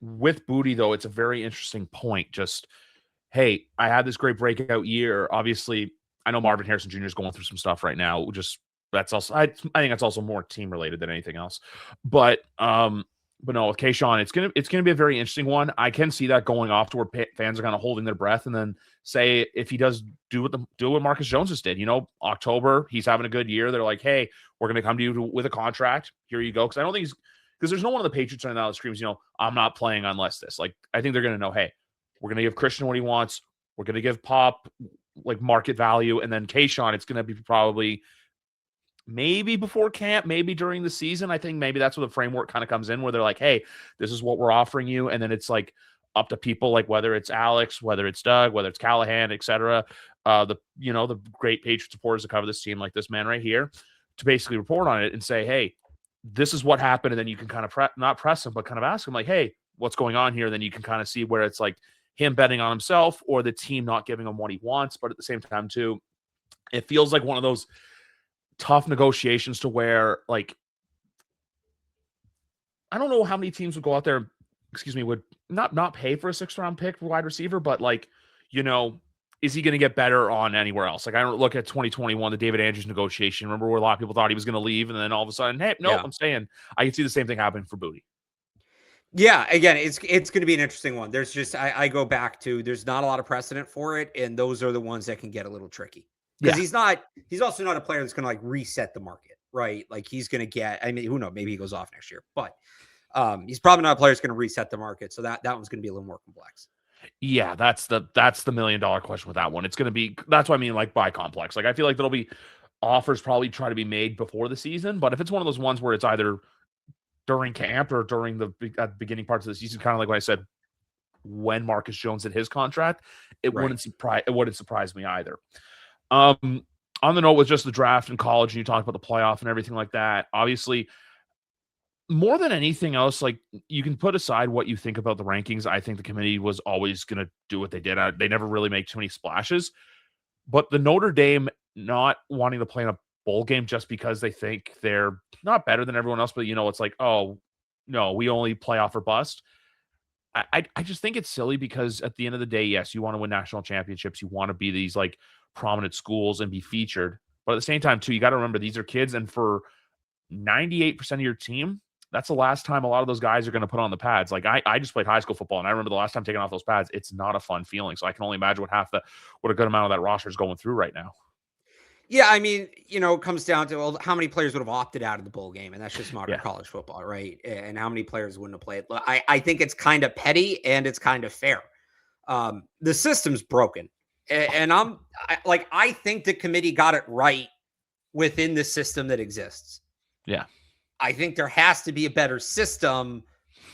with Boutte, though, it's a very interesting point. Just, hey, I had this great breakout year. Obviously, I know Marvin Harrison Jr. is going through some stuff right now. That's also, I think that's also more team related than anything else. But no, with Kayshon, it's gonna be a very interesting one. I can see that going off to where fans are kind of holding their breath, and then say if he does do what Marcus Jones just did, October, he's having a good year. They're like, hey, we're gonna come to you with a contract. Here you go. Because I don't think because there's no one of the Patriots right now that screams, I'm not playing unless this. Like, I think they're gonna know, hey, we're gonna give Christian what he wants. We're gonna give Pop like market value, and then Kayshon, it's gonna be probably maybe before camp, maybe during the season. I think maybe that's where the framework kind of comes in, where they're like, hey, this is what we're offering you. And then it's like up to people, like whether it's Alex, whether it's Doug, whether it's Callahan, etc. The great Patriot supporters that cover this team, like this man right here, to basically report on it and say, hey, this is what happened. And then you can kind of not press him, but kind of ask him like, hey, what's going on here? Then you can kind of see where it's like him betting on himself or the team not giving him what he wants. But at the same time too, it feels like one of those tough negotiations to where, like, I don't know how many teams would go out there, would not pay for a 6th round pick for wide receiver, but like, is he going to get better on anywhere else? Like, I don't look at 2021, the David Andrews negotiation. Remember where a lot of people thought he was going to leave, and then all of a sudden, hey, no, I'm staying. I can see the same thing happening for Boutte. Yeah, again, it's going to be an interesting one. There's just I go back to, there's not a lot of precedent for it, and those are the ones that can get a little tricky. Because he's also not a player that's going to like reset the market, right? Like he's going to get, I mean, who knows, maybe he goes off next year, but he's probably not a player that's going to reset the market. So that one's going to be a little more complex. Yeah, that's the $1 million question with that one. It's going to be, that's what I mean, like by complex. Like I feel like there'll be offers probably try to be made before the season, but if it's one of those ones where it's either during camp or during the beginning parts of the season, kind of like what I said when Marcus Jones hit his contract, it Right. wouldn't surprise me either. On the note with just the draft and college, and you talked about the playoff and everything like that, obviously, more than anything else, like, you can put aside what you think about the rankings. I think the committee was always going to do what they did. They never really make too many splashes, but the Notre Dame not wanting to play in a bowl game just because they think they're not better than everyone else, but it's like, oh no, we only play off or bust. I just think it's silly because at the end of the day, yes, you want to win national championships. You want to be these like prominent schools and be featured. But at the same time, too, you got to remember these are kids. And for 98% of your team, that's the last time a lot of those guys are going to put on the pads. Like I just played high school football, and I remember the last time taking off those pads. It's not a fun feeling. So I can only imagine what a good amount of that roster is going through right now. Yeah, I mean, it comes down to, well, how many players would have opted out of the bowl game, and that's just modern college football, right? And how many players wouldn't have played? I think it's kind of petty and it's kind of fair. The system's broken, and I think the committee got it right within the system that exists. Yeah, I think there has to be a better system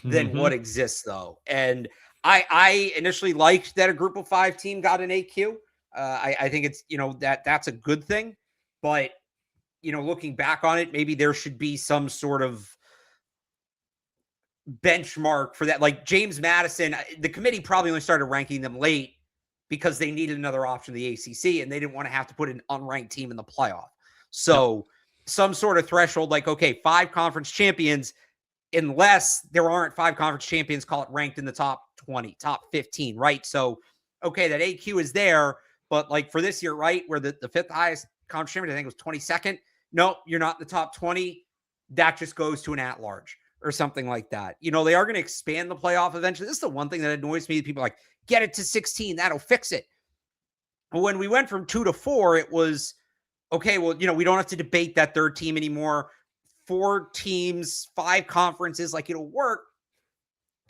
than what exists, though. And I initially liked that a Group of 5 team got an AQ. I think it's, that's a good thing, but, looking back on it, maybe there should be some sort of benchmark for that. Like James Madison, the committee probably only started ranking them late because they needed another option in the ACC and they didn't want to have to put an unranked team in the playoff. So some sort of threshold, like, okay, 5 conference champions, unless there aren't 5 conference champions, call it ranked in the top 20, top 15, right? So, okay, that AQ is there. But like for this year, right, where the 5th highest conference champion, I think, was 22nd. No, you're not in the top 20. That just goes to an at-large or something like that. They are going to expand the playoff eventually. This is the one thing that annoys me. People are like, get it to 16. That'll fix it. But when we went from 2 to 4, it was, okay, well, we don't have to debate that 3rd team anymore. 4 teams, 5 conferences, like it'll work.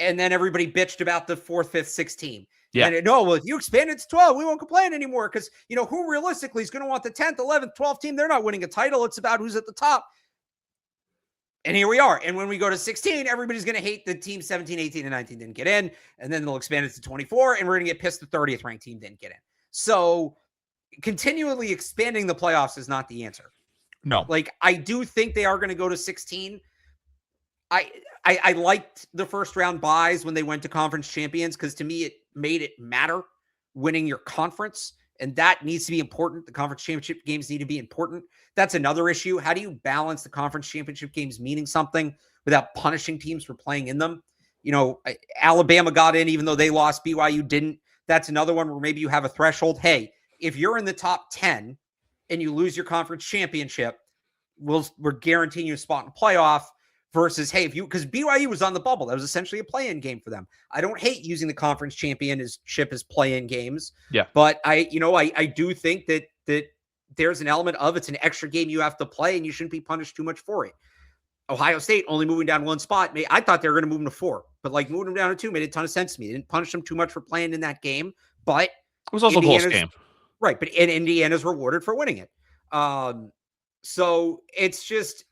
And then everybody bitched about the 4th, 5th, 6th team. Yeah. And well, if you expand it to 12, we won't complain anymore because, who realistically is going to want the 10th, 11th, 12th team? They're not winning a title. It's about who's at the top. And here we are. And when we go to 16, everybody's going to hate the team 17, 18, and 19 didn't get in. And then they'll expand it to 24, and we're going to get pissed the 30th ranked team didn't get in. So continually expanding the playoffs is not the answer. No. Like, I do think they are going to go to 16. I liked the first round buys when they went to conference champions because to me it made it matter winning your conference, and that needs to be important. The conference championship games need to be important. That's another issue. How do you balance the conference championship games meaning something without punishing teams for playing in them? Alabama got in even though they lost, BYU didn't. That's another one where maybe you have a threshold. Hey, if you're in the top 10 and you lose your conference championship, we're guaranteeing you a spot in the playoff. Versus, hey, because BYU was on the bubble. That was essentially a play-in game for them. I don't hate using the conference championship as play-in games. Yeah. But I do think that there's an element of it's an extra game you have to play and you shouldn't be punished too much for it. Ohio State only moving down 1 spot. I thought they were going to move them to 4, but like moving them down to 2 made a ton of sense to me. They didn't punish them too much for playing in that game, but it was also a close game. Right. But Indiana's rewarded for winning it. So it's just,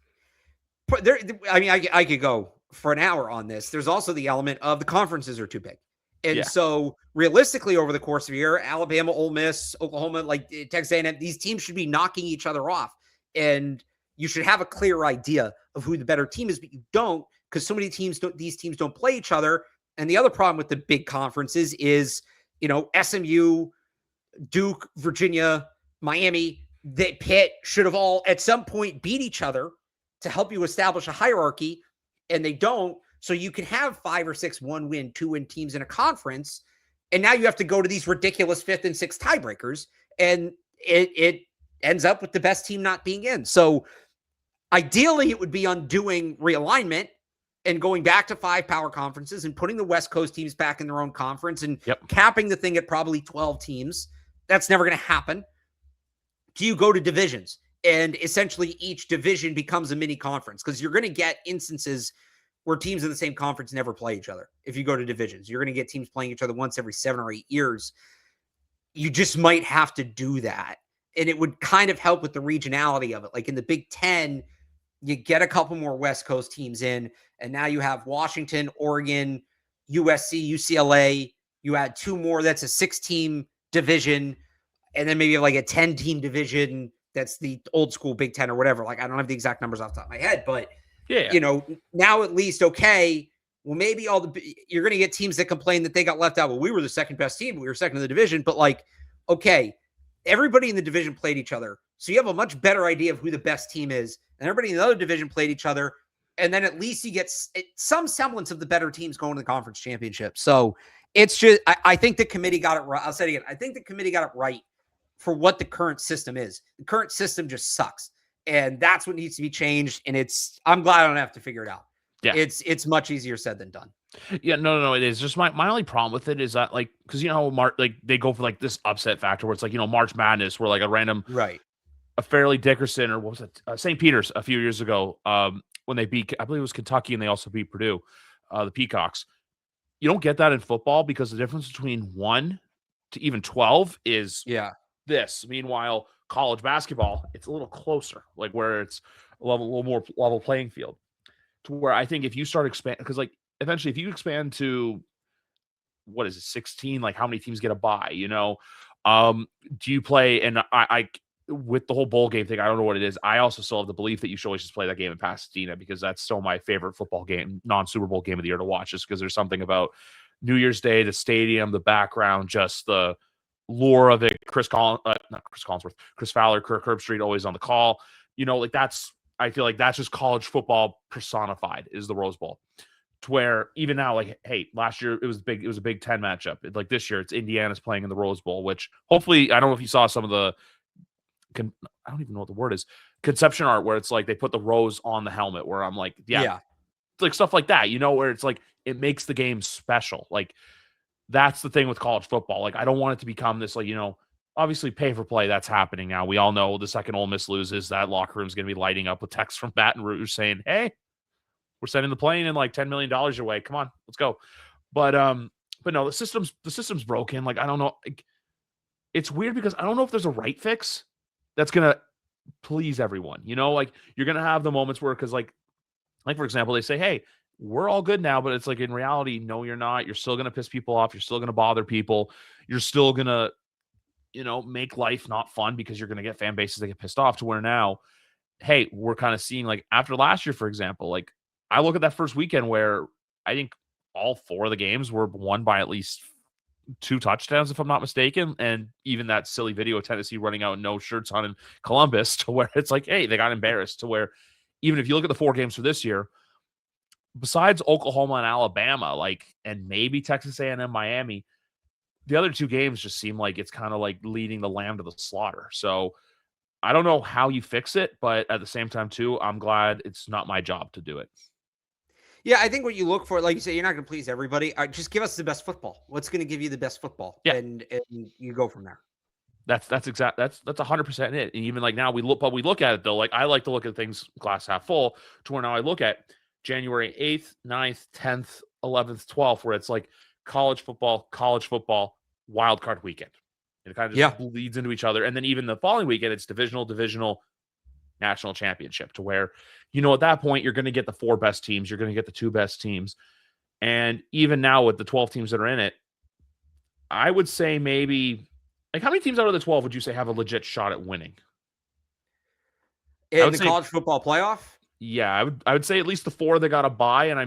I could go for an hour on this. There's also the element of the conferences are too big. And so realistically over the course of a year, Alabama, Ole Miss, Oklahoma, like Texas A&M, these teams should be knocking each other off. And you should have a clear idea of who the better team is, but you don't because so many these teams don't play each other. And the other problem with the big conferences is, SMU, Duke, Virginia, Miami, Pitt should have all at some point beat each other to help you establish a hierarchy, and they don't. So you can have 5 or 6 1-win, 2-win teams in a conference, and now you have to go to these ridiculous 5th and 6th tiebreakers, and it ends up with the best team not being in. So ideally, it would be undoing realignment and going back to 5 power conferences and putting the West Coast teams back in their own conference and capping the thing at probably 12 teams. That's never going to happen. Do you go to divisions? And essentially each division becomes a mini conference because you're going to get instances where teams in the same conference never play each other. If you go to divisions, you're going to get teams playing each other once every 7 or 8 years. You just might have to do that. And it would kind of help with the regionality of it. Like in the Big Ten, you get a couple more West Coast teams in, and now you have Washington, Oregon, USC, UCLA, You add 2 more, that's a 6-team division, and then maybe like a 10-team division that's the old school Big Ten or whatever. Like, I don't have the exact numbers off the top of my head, but Yeah. you know, now at least, okay, well, maybe you're going to get teams that complain that they got left out. Well, we were the second best team. We were second in the division, but like, okay, everybody in the division played each other. So you have a much better idea of who the best team is. And everybody in the other division played each other. And then at least you get some semblance of the better teams going to the conference championship. So it's just, I think the committee got it right. I'll say it again. I think the committee got it right for what the current system is. The current system just sucks. And that's what needs to be changed. And I'm glad I don't have to figure it out. Yeah. It's much easier said than done. Yeah, no, it is. Just my only problem with it is that, like, because, you know, they go for like this upset factor where it's like, you know, March Madness, where like a random, right, a Fairleigh Dickerson, or what was it, St. Peter's a few years ago, when they beat, I believe it was Kentucky, and they also beat Purdue, the Peacocks. You don't get that in football because the difference between 1 to even 12 is this. Meanwhile, college basketball, it's a little closer, like where it's a little more level playing field. To where I think if you start expanding, because like eventually if you expand to, what is it, 16, like how many teams get a bye, you know? Do you play, and I with the whole bowl game thing, I don't know what it is. I also still have the belief that you should always just play that game in Pasadena, because that's still my favorite football game, non-Super Bowl game of the year to watch, just because there's something about New Year's Day, the stadium, the background, just the lure of it. Chris Fowler, Kirk Herbstreit always on the call. You know, like I feel like that's just college football personified, is the Rose Bowl. To where even now, like, hey, last year it was a Big Ten matchup. Like this year, it's Indiana's playing in the Rose Bowl, which hopefully, I don't know if you saw some of the, I don't even know what the word is, conception art, where it's like they put the rose on the helmet, where I'm like, yeah. Like stuff like that, you know, where it's like it makes the game special. Like that's the thing with college football. Like I don't want it to become this, like, you know, obviously pay for play, that's happening now. We all know the second Ole Miss loses, that locker room's going to be lighting up with texts from Baton Rouge saying, hey, we're sending the plane and like $10 million your way. Come on, let's go. But no, the system's broken. Like, I don't know. Like, it's weird because I don't know if there's a right fix that's going to please everyone. You know, like you're going to have the moments where, because like for example, they say, hey, we're all good now, but it's like in reality, no, you're not. You're still going to piss people off. You're still going to bother people. You're still going to, you know, make life not fun because you're going to get fan bases that get pissed off. To where now, hey, we're kind of seeing, like after last year, for example, like I look at that first weekend where I think all 4 of the games were won by at least 2 touchdowns, if I'm not mistaken. And even that silly video of Tennessee running out no shirts on in Columbus, to where it's like, hey, they got embarrassed. To where even if you look at the 4 games for this year, besides Oklahoma and Alabama, like, and maybe Texas A&M, Miami, the other 2 games just seem like it's kind of like leading the lamb to the slaughter. So I don't know how you fix it, but at the same time too, I'm glad it's not my job to do it. Yeah, I think what you look for, like you say, you're not going to please everybody. Just give us the best football. What's going to give you the best football? Yeah. And you go from there. That's 100% it. And even like now we look at it though. Like I like to look at things glass half full, to where now I look at January 8th, 9th, 10th, 11th, 12th, where it's like college football, wild card weekend. It kind of just bleeds into each other. And then even the following weekend, it's divisional, national championship, to where, you know, at that point, you're going to get the 4 best teams. You're going to get the 2 best teams. And even now with the 12 teams that are in it, I would say maybe, like, how many teams out of the 12 would you say have a legit shot at winning? In the college football playoff? Yeah, I would say at least the 4 that got a bye, and I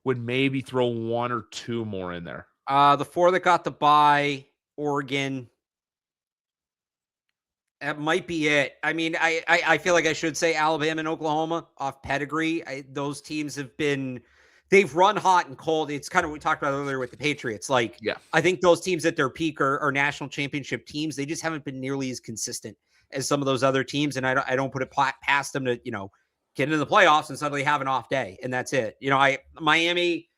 would maybe throw 1 or 2 more in there. The 4 that got the bye, Oregon. That might be it. I mean, I feel like I should say Alabama and Oklahoma off pedigree. Those teams they've run hot and cold. It's kind of what we talked about earlier with the Patriots. Like, yeah, I think those teams at their peak are national championship teams. They just haven't been nearly as consistent as some of those other teams. And I don't put it past them to, you know, get into the playoffs and suddenly have an off day. And that's it. You know, Miami,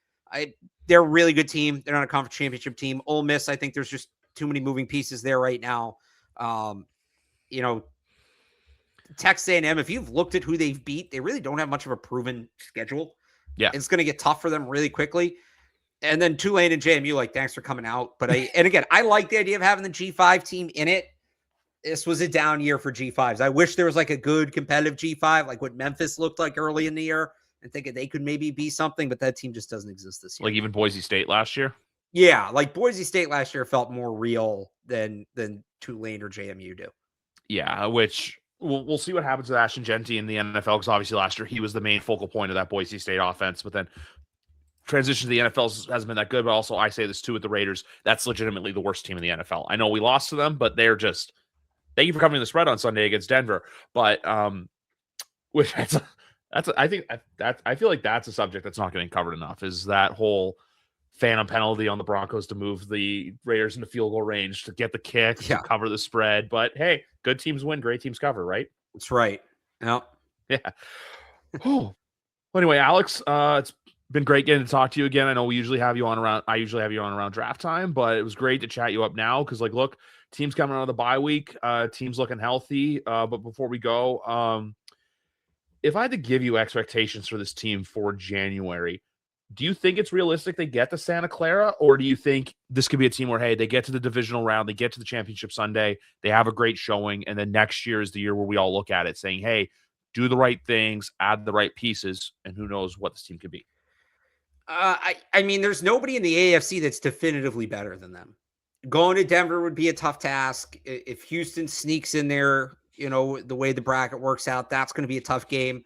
they're a really good team. They're not a conference championship team. Ole Miss, I think there's just too many moving pieces there right now. You know, Texas A&M, if you've looked at who they've beat, they really don't have much of a proven schedule. Yeah. It's going to get tough for them really quickly. And then Tulane and JMU, like, thanks for coming out. But and again, I like the idea of having the G5 team in it. This was a down year for G5s. I wish there was like a good competitive G5, like what Memphis looked like early in the year, and thinking they could maybe be something, but that team just doesn't exist this year. Like even Boise State last year? Yeah, like Boise State last year felt more real than Tulane or JMU do. Yeah, which we'll see what happens with Ashton Genty in the NFL, because obviously last year he was the main focal point of that Boise State offense, but then transition to the NFL hasn't been that good. But also, I say this too with the Raiders, that's legitimately the worst team in the NFL. I know we lost to them, but they're just, thank you for covering the spread on Sunday against Denver. But which I think that I feel like that's a subject that's not getting covered enough, is that whole phantom penalty on the Broncos to move the Raiders into field goal range to get the kick to cover the spread. But hey, good teams win, great teams cover, right? That's right. Yeah. Oh. Well, anyway, Alex, it's been great getting to talk to you again. I know I usually have you on around draft time, but it was great to chat you up now because, like, look, teams coming out of the bye week, teams looking healthy. But before we go, if I had to give you expectations for this team for January, do you think it's realistic they get to Santa Clara, or do you think this could be a team where, hey, they get to the divisional round, they get to the championship Sunday, they have a great showing, and then next year is the year where we all look at it saying, hey, do the right things, add the right pieces, and who knows what this team could be? I mean, there's nobody in the AFC that's definitively better than them. Going to Denver would be a tough task. If Houston sneaks in there, the way the bracket works out, that's going to be a tough game.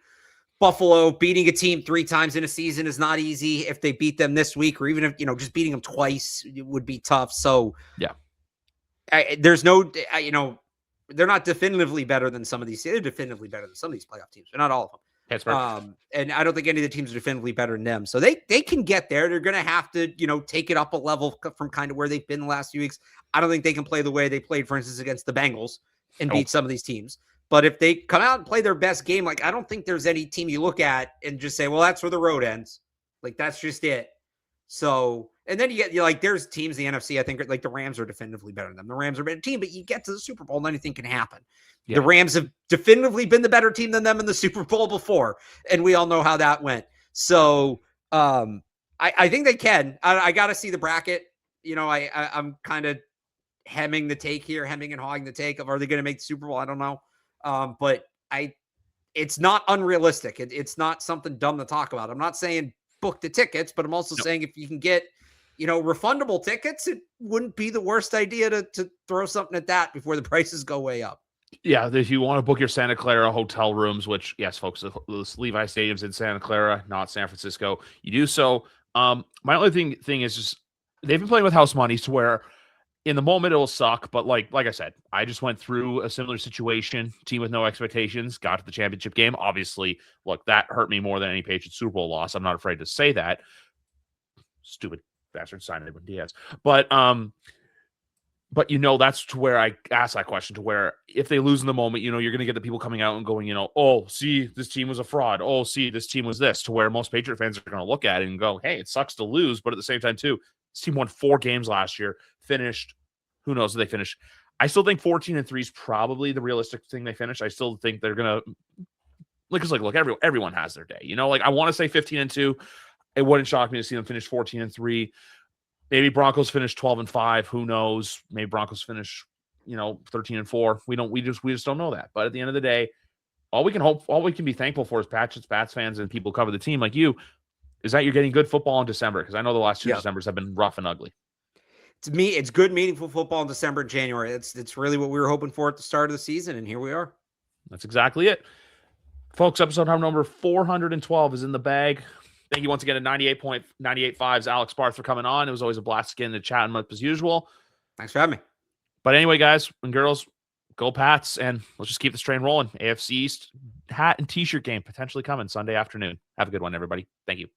Buffalo beating a team 3 times in a season is not easy. If they beat them this week, or even if, just beating them twice, it would be tough. So yeah, there's no, they're not definitively better than some of these. They're definitively better than some of these playoff teams, but not all of them. And I don't think any of the teams are definitively better than them. So they can get there. They're going to have to, take it up a level from kind of where they've been the last few weeks. I don't think they can play the way they played, for instance, against the Bengals and beat some of these teams. But if they come out and play their best game, like, I don't think there's any team you look at and just say, well, that's where the road ends. Like, that's just it. So, and then there's teams in the NFC, I think, like the Rams are definitively better than them. The Rams are a better team, but you get to the Super Bowl and anything can happen. Yeah. The Rams have definitively been the better team than them in the Super Bowl before, and we all know how that went. So, I think they can. I got to see the bracket. I'm kind of hemming and hawing the take of, are they going to make the Super Bowl? I don't know. But it's not unrealistic. It's not something dumb to talk about. I'm not saying book the tickets, but I'm also saying if you can get, refundable tickets, it wouldn't be the worst idea to throw something at that before the prices go way up. Yeah, if you want to book your Santa Clara hotel rooms, which, yes, folks, the Levi Stadium's in Santa Clara, not San Francisco, you do so. My only thing is just they've been playing with house money to where in the moment it'll suck, but like I said, I just went through a similar situation, team with no expectations, got to the championship game. Obviously, look, that hurt me more than any Patriots Super Bowl loss. I'm not afraid to say that. Stupid bastard signed Edwin Diaz. But that's to where I asked that question, to where if they lose in the moment, you're going to get the people coming out and going, oh, see, this team was a fraud. Oh, see, this team was this, to where most Patriot fans are going to look at it and go, hey, it sucks to lose. But at the same time, too, this team won 4 games last year, finished, who knows if they finish. I still think 14-3 is probably the realistic thing they finish. I still think they're going to, look, everyone has their day. I want to say 15-2. It wouldn't shock me to see them finish 14-3. Maybe Broncos finish 12-5. Who knows? Maybe Broncos finish, 13-4. We just don't know that. But at the end of the day, all we can be thankful for as Pats fans and people who cover the team like you, is that you're getting good football in December. Because I know the last 2 Decembers have been rough and ugly. To me, it's good, meaningful football in December and January. It's really what we were hoping for at the start of the season, and here we are. That's exactly it. Folks, episode number 412 is in the bag. Thank you once again to 98.985's Alex Barth for coming on. It was always a blast getting to chat up as usual. Thanks for having me. But anyway, guys and girls, go Pats, and let's just keep this train rolling. AFC East hat and t-shirt game potentially coming Sunday afternoon. Have a good one, everybody. Thank you.